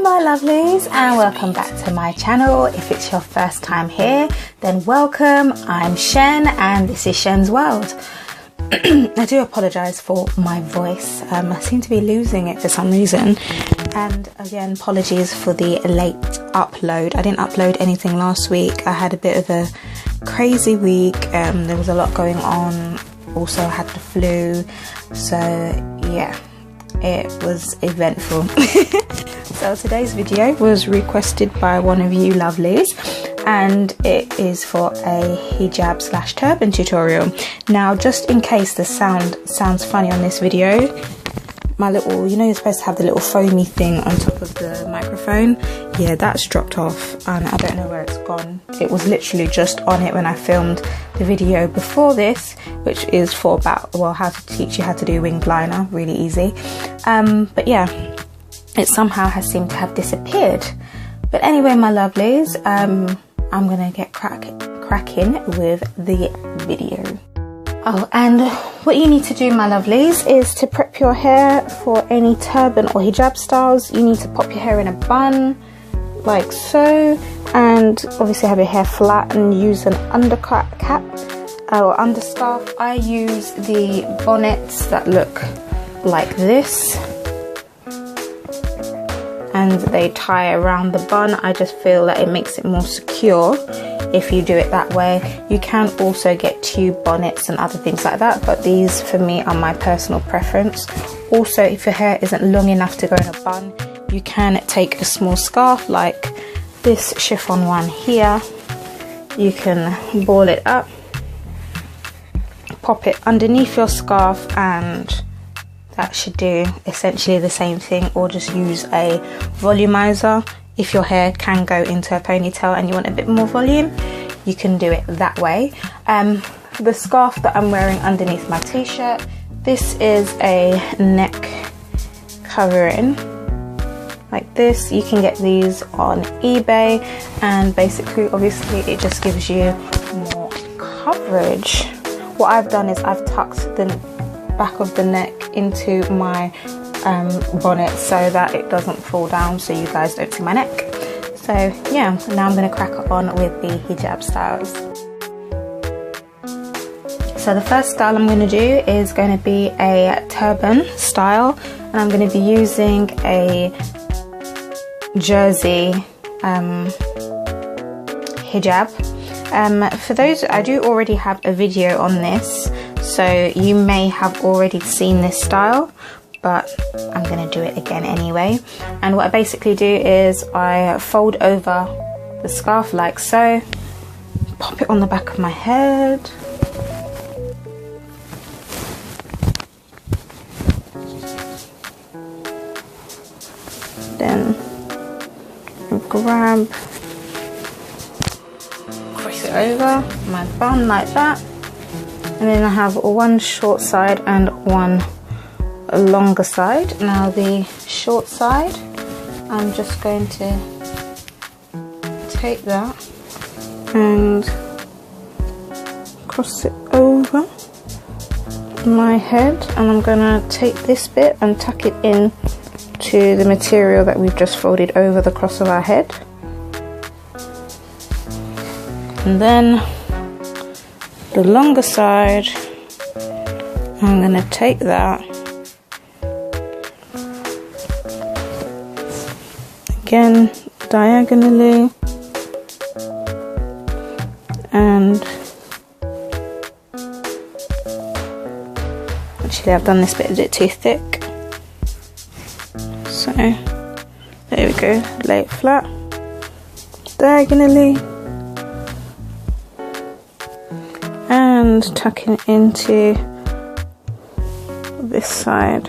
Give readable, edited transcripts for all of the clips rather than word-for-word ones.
my lovelies, and welcome back to my channel. If it's your first time here, then welcome. I'm Shen and this is Shen's World. I do apologise for my voice. I seem to be losing it for some reason, and again apologies for the late upload. I didn't upload anything last week. I had a bit of a crazy week. There was a lot going on. Also I had the flu, so yeah, it was eventful. So today's video was requested by one of you lovelies, and it is for a hijab / turban tutorial. Now, just in case the sound sounds funny on this video, my little, you know, you're supposed to have the little foamy thing on top of the microphone. Yeah, that's dropped off and I don't know where it's gone. It was literally just on it when I filmed the video before this, which is for about, well, how to teach you how to do winged liner, really easy. But yeah, it somehow has seemed to have disappeared. But anyway, my lovelies, I'm gonna get cracking with the video. Oh, and what you need to do, my lovelies, is to prep your hair for any turban or hijab styles. You need to pop your hair in a bun, like so, and obviously have your hair flat and use an undercut cap or underscarf. I use the bonnets that look like this, and they tie around the bun. I just feel that it makes it more secure if you do it that way. You can also get tube bonnets and other things like that, but these for me are my personal preference. Also, if your hair isn't long enough to go in a bun, you can take a small scarf like this chiffon one here. You can ball it up, pop it underneath your scarf, and that should do essentially the same thing, or just use a volumizer. If your hair can go into a ponytail and you want a bit more volume, you can do it that way. The scarf that I'm wearing underneath my t-shirt, this is a neck covering like this. You can get these on eBay, and basically obviously it just gives you more coverage. What I've done is I've tucked the back of the neck into my bonnet so that it doesn't fall down, so you guys don't see my neck. So yeah, now I'm going to crack on with the hijab styles. So the first style I'm going to do is going to be a turban style, and I'm going to be using a jersey hijab. For those, I do already have a video on this, so you may have already seen this style, but I'm going to do it again anyway. And what I basically do is I fold over the scarf like so, pop it on the back of my head, then grab, cross it over my bun like that, and then I have one short side and one longer side. Now the short side, I'm just going to take that and cross it over my head, and I'm gonna take this bit and tuck it in to the material that we've just folded over the cross of our head. And then the longer side, I'm gonna take that again diagonally, and actually I've done this bit a bit too thick, so there we go, lay it flat diagonally and tucking into this side.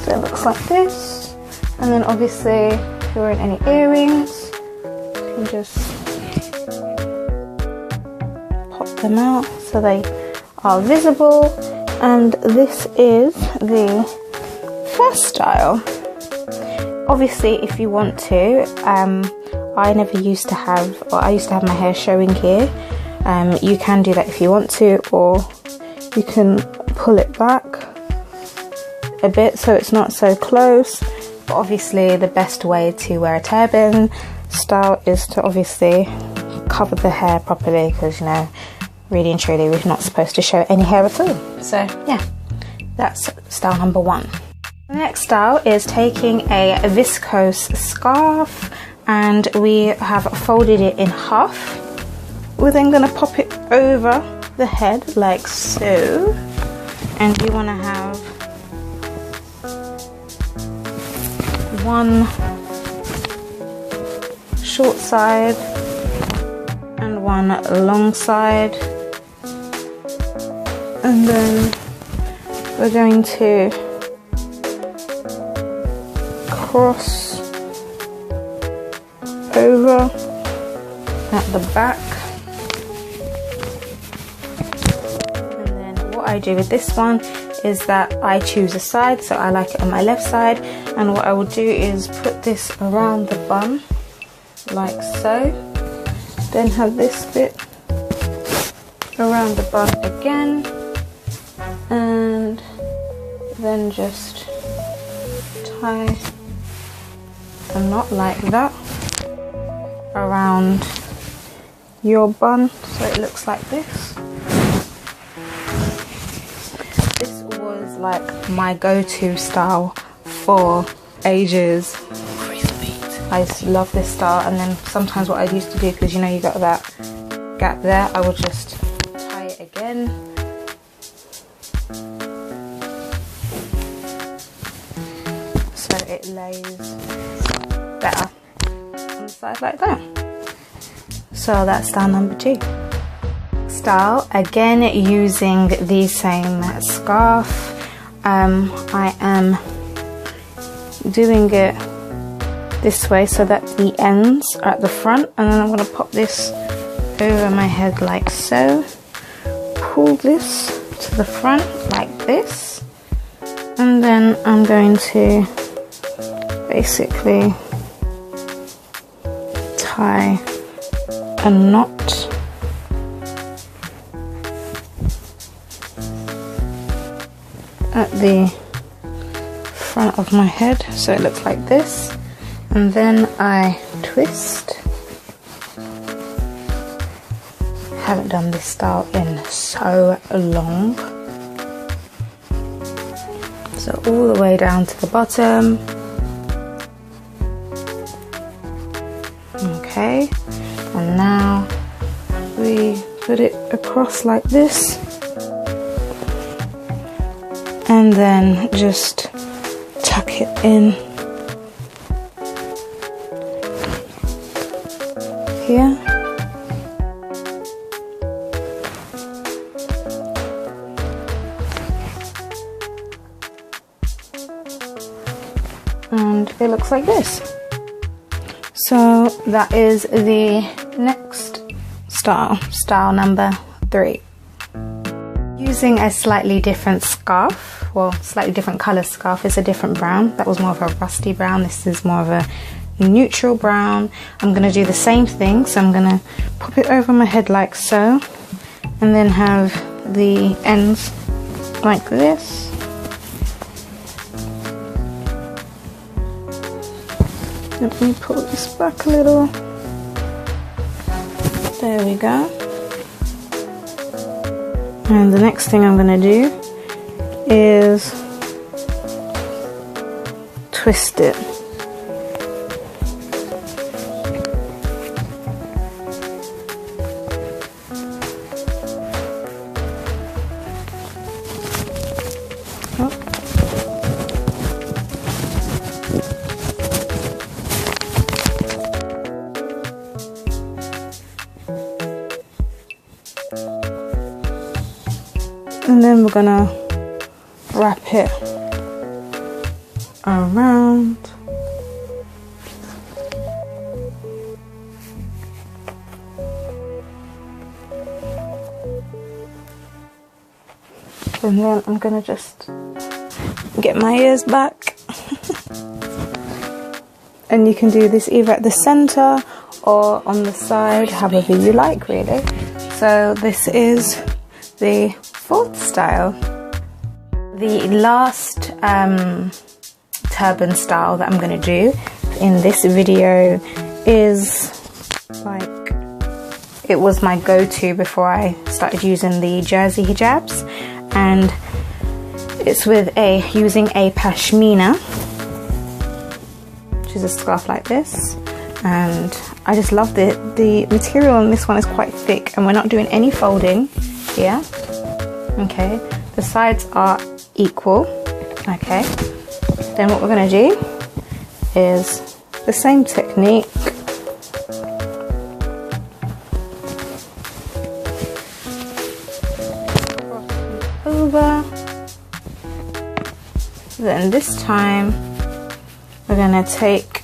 So it looks like this, and then obviously if you're wearing any earrings, you can just pop them out so they are visible. And this is the first style. Obviously if you want to, I used to have my hair showing here, You can do that if you want to, or you can pull it back a bit so it's not so close. But obviously the best way to wear a turban style is to obviously cover the hair properly, because you know, really and truly we're not supposed to show any hair at all. So yeah, that's style number 1. The next style is taking a viscose scarf, and we have folded it in half. We're then going to pop it over the head like so, and you want to have one short side and one long side, and then we're going to cross over at the back. And then what I do with this one is that I choose a side, so I like it on my left side, and what I will do is put this around the bun like so, then have this bit around the bun again, and then just tie a knot like that around your bun so it looks like this. This was like my go-to style for ages. I used to love this style, and then sometimes what I used to do, because you know you got that gap there, I would just tie it again. So it lays better on the side like that. So that's style number 2. Style, again using the same scarf. I am doing it this way so that the ends are at the front, and then I'm going to pop this over my head like so, pull this to the front like this, and then I'm going to basically tie a knot at the front of my head so it looks like this, and then I twist. Haven't done this style in so long, so all the way down to the bottom. Okay, and now we put it across like this, and then just tuck it in here. And it looks like this. So that is the next style, style number 3. Using a slightly different scarf, well, slightly different colour scarf. It's a different brown. That was more of a rusty brown. This is more of a neutral brown. I'm going to do the same thing, so I'm going to pop it over my head like so, and then have the ends like this. Let me pull this back a little. There we go. And the next thing I'm going to do is twist it. And then we're gonna wrap it around. And then I'm gonna just get my ears back. And you can do this either at the center or on the side, however you like, really. So this is the fourth style. The last turban style that I'm going to do in this video is like, it was my go-to before I started using the jersey hijabs, and it's with using a pashmina, which is a scarf like this, and I just loved it. The material on this one is quite thick, and we're not doing any folding here. Okay, the sides are equal. Okay, then what we're going to do is the same technique. Over. Then this time we're going to take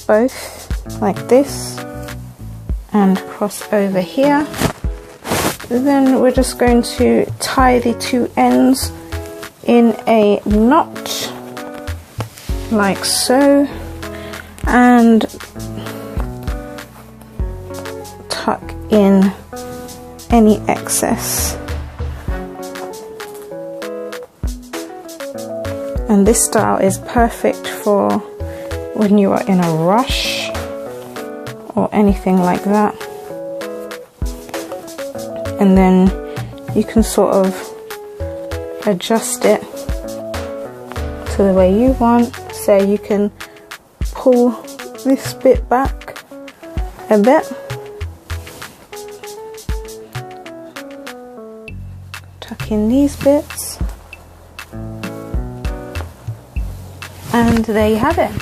both like this and cross over here. Then we're just going to tie the two ends in a knot like so, and tuck in any excess. And this style is perfect for when you are in a rush or anything like that. And then you can sort of adjust it to the way you want. So you can pull this bit back a bit, tuck in these bits, and there you have it.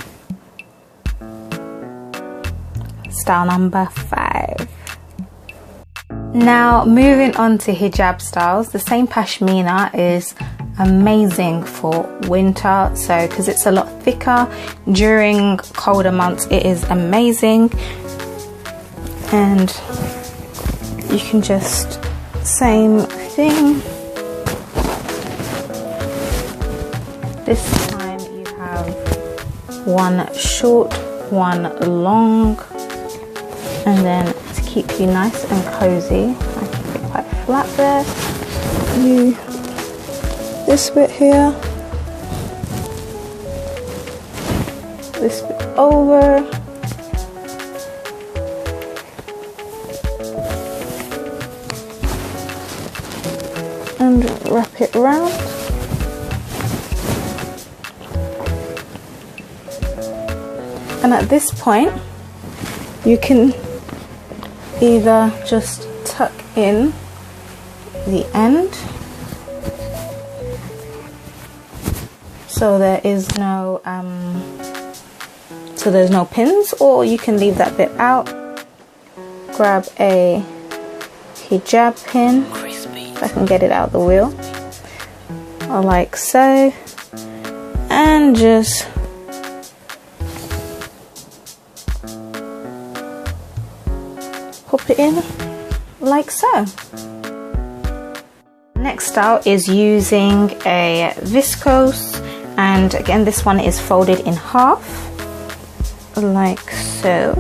Style number 5. Now moving on to hijab styles, the same pashmina is amazing for winter, so because it's a lot thicker. During colder months it is amazing, and you can just same thing. This time you have one short, one long, and then to keep you nice and cozy, I keep it quite flat there. This bit here, this bit over, and wrap it round. And at this point you can either just tuck in the end so there's no pins, or you can leave that bit out. Grab a hijab pin, if I can get it out the wheel, or like so, and just pop it in like so. Next style is using a viscose, and again this one is folded in half like so.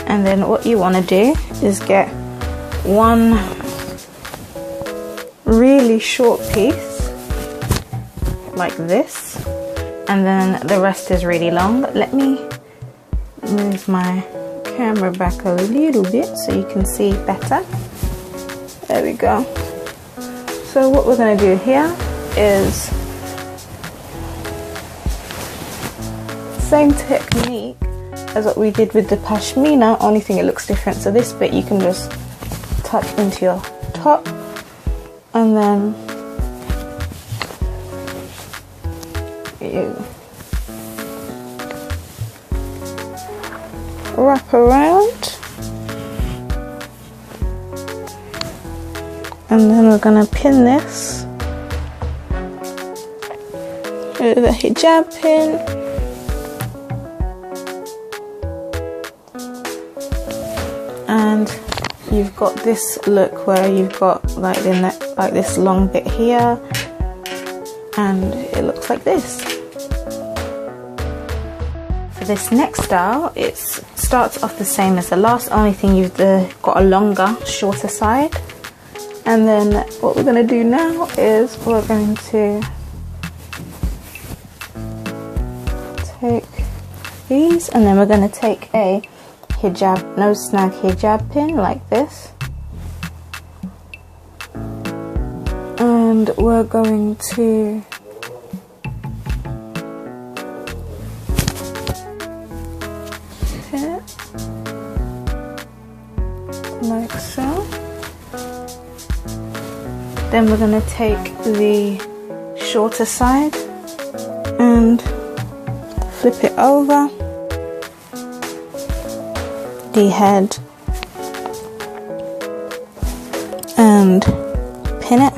And then what you want to do is get one really short piece like this, and then the rest is really long. Let me move my camera back a little bit so you can see better. There we go. So what we're going to do here is same technique as what we did with the pashmina, only thing it looks different. So this bit you can just tuck into your top, and then you wrap around, and then we're gonna pin this with a hijab pin, and you've got this look where you've got like the neck, like this long bit here, and it looks like this. this next style, it starts off the same as the last, only thing you've got a longer, shorter side. And then what we're going to do now is we're going to take these, and then we're going to take a hijab, no snag hijab pin like this, and we're going to pin it like so. Then we're going to take the shorter side and flip it over the head and pin it,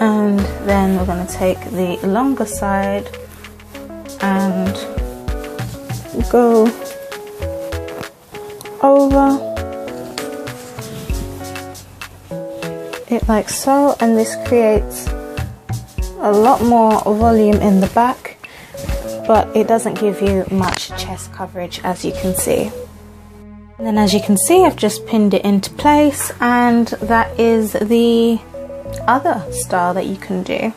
and then we're going to take the longer side and go over it like so, and this creates a lot more volume in the back, but it doesn't give you much chest coverage, as you can see. And then as you can see, I've just pinned it into place, and that is the other style that you can do.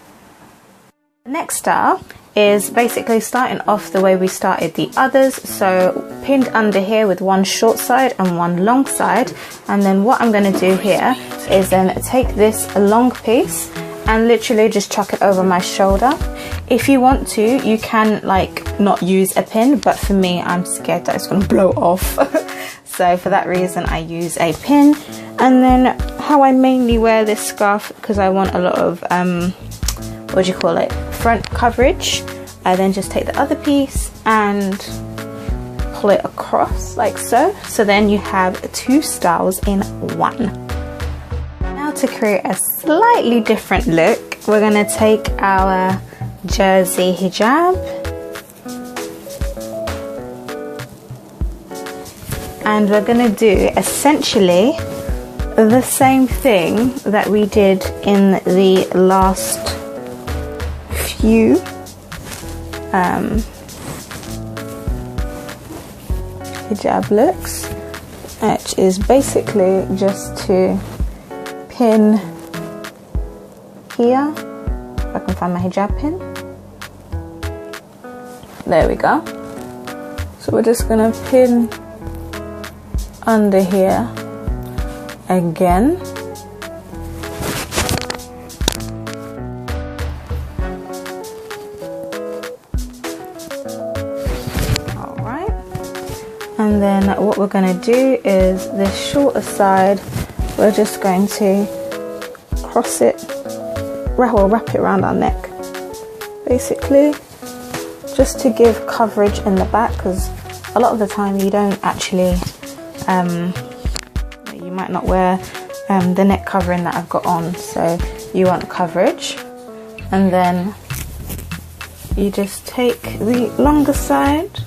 The next style is basically starting off the way we started the others, so pinned under here with one short side and one long side. And then what I'm going to do here is then take this long piece and literally just chuck it over my shoulder. If you want to, you can like not use a pin, but for me, I'm scared that it's going to blow off. So for that reason, I use a pin. And then how I mainly wear this scarf, because I want a lot of what do you call it, front coverage, I then just take the other piece and pull it across like so. So then you have two styles in one. Now to create a slightly different look, we're going to take our jersey hijab and we're going to do essentially the same thing that we did in the last few hijab looks, which is basically just to pin here. If I can find my hijab pin, there we go. So we're just gonna pin under here again. And then what we're going to do is this shorter side, we're just going to cross it, wrap it around our neck, basically, just to give coverage in the back, because a lot of the time you don't actually, you might not wear the neck covering that I've got on, so you want coverage. And then you just take the longer side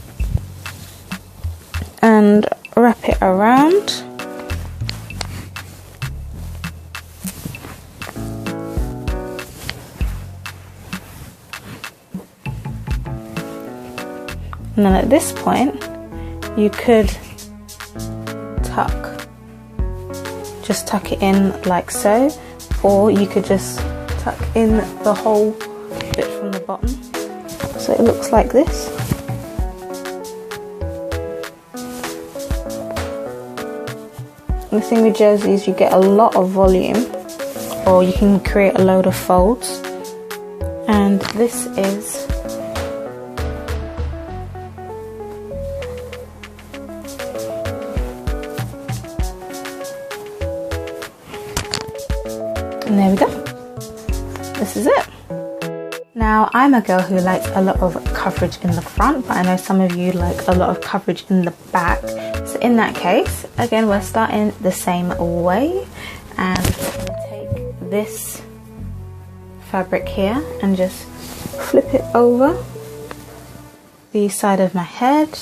and wrap it around. And then at this point, you could just tuck it in like so, or you could just tuck in the whole bit from the bottom. So it looks like this. The thing with jerseys, you get a lot of volume, or you can create a load of folds, and this is and there we go. This is it. Now, I'm a girl who likes a lot of coverage in the front, but I know some of you like a lot of coverage in the back. So in that case, again, we're starting the same way, and I'm going to take this fabric here and just flip it over the side of my head.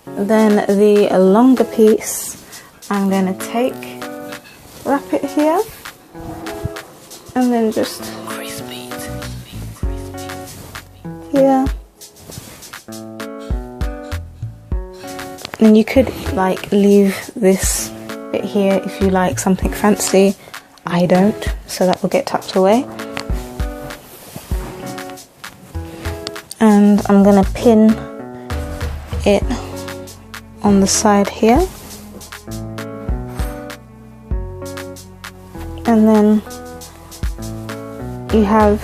Then the longer piece, I'm going to wrap it here, and then just here. And you could like leave this bit here if you like something fancy. I don't, so that will get tucked away. And I'm gonna pin it on the side here, and then you have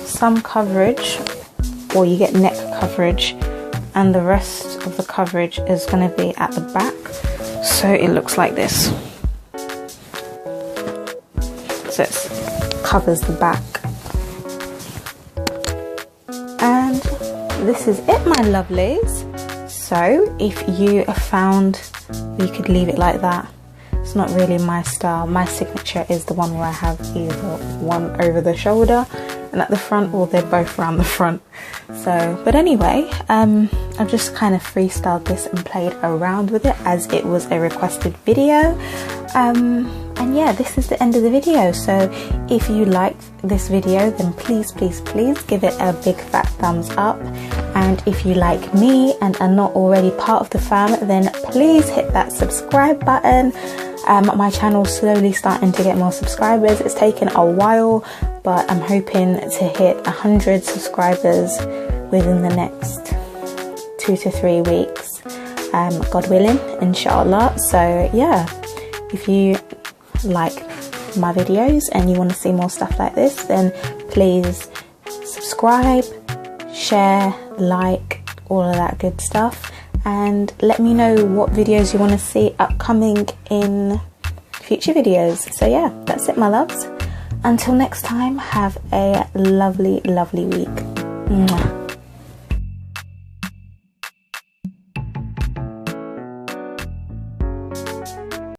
some coverage, or you get neck coverage, and the rest of the coverage is going to be at the back, so it looks like this. So it covers the back. And this is it, my lovelies. So if you found you could leave it like that, it's not really my style. My signature is the one where I have either one over the shoulder and at the front, or they're both around the front. So, but anyway, I've just kind of freestyled this and played around with it as it was a requested video. And yeah, this is the end of the video. So if you liked this video, then please give it a big fat thumbs up. And if you like me and are not already part of the fam, then please hit that subscribe button. My channel's slowly starting to get more subscribers. It's taken a while, but I'm hoping to hit 100 subscribers within the next 2 to 3 weeks, God willing, inshallah. So yeah, if you like my videos and you want to see more stuff like this, then please subscribe, share, like, all of that good stuff, and let me know what videos you want to see upcoming in future videos. So yeah, that's it, my loves. Until next time, have a lovely week. Mwah.